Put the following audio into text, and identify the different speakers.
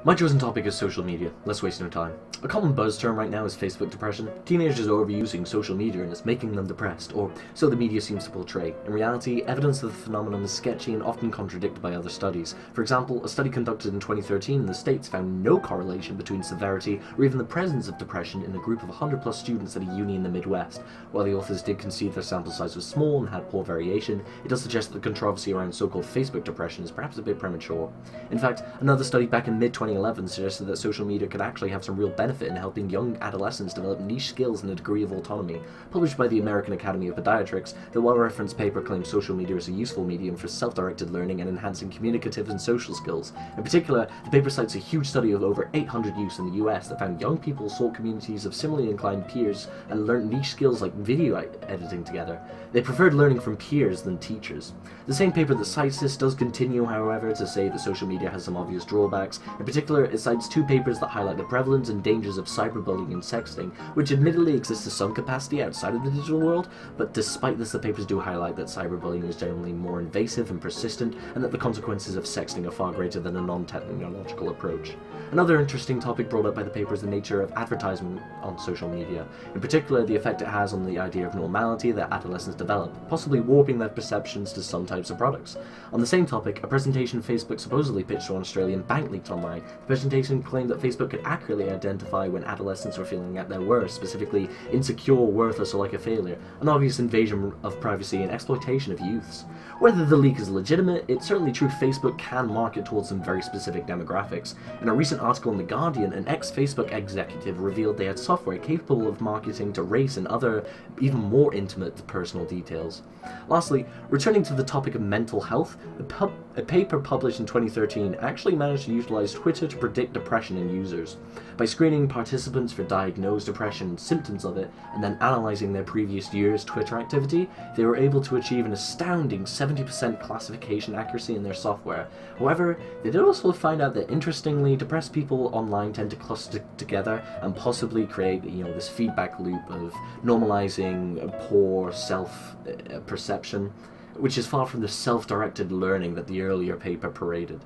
Speaker 1: My chosen topic is social media. Let's waste no time. A common buzz term right now is Facebook depression. Teenagers are overusing social media and it's making them depressed, or so the media seems to portray. In reality, evidence of the phenomenon is sketchy and often contradicted by other studies. For example, a study conducted in 2013 in the States found no correlation between severity or even the presence of depression in a group of 100+ students at a uni in the Midwest. While the authors did concede their sample size was small and had poor variation, it does suggest that the controversy around so-called Facebook depression is perhaps a bit premature. In fact, another study back in mid-2011 suggested that social media could actually have some real benefit in helping young adolescents develop niche skills and a degree of autonomy. Published by the American Academy of Pediatrics, the well-referenced paper claims social media is a useful medium for self-directed learning and enhancing communicative and social skills. In particular, the paper cites a huge study of over 800 youths in the US that found young people sought communities of similarly inclined peers and learned niche skills like video editing together. They preferred learning from peers than teachers. The same paper that cites this does continue, however, to say that social media has some obvious drawbacks. In particular, it cites two papers that highlight the prevalence and dangers of cyberbullying and sexting, which admittedly exists to some capacity outside of the digital world, but despite this, the papers do highlight that cyberbullying is generally more invasive and persistent, and that the consequences of sexting are far greater than a non-technological approach. Another interesting topic brought up by the paper is the nature of advertisement on social media, in particular the effect it has on the idea of normality that adolescents develop, possibly warping their perceptions to some types of products. On the same topic, a presentation Facebook supposedly pitched to an Australian bank leaked online. The presentation claimed that Facebook could accurately identify when adolescents were feeling at their worst, specifically insecure, worthless, or like a failure, an obvious invasion of privacy and exploitation of youths. Whether the leak is legitimate, it's certainly true Facebook can market towards some very specific demographics. In a recent article in The Guardian, an ex-Facebook executive revealed they had software capable of marketing to race and other, even more intimate personal details. Lastly, returning to the topic of mental health, a paper published in 2013 actually managed to utilize Twitter to predict depression in users. By screening participants for diagnosed depression and symptoms of it, and then analyzing their previous year's Twitter activity, they were able to achieve an astounding 70% classification accuracy in their software. However, they did also find out that, interestingly, depressed people online tend to cluster together and possibly create, this feedback loop of normalizing poor self-perception, which is far from the self-directed learning that the earlier paper paraded.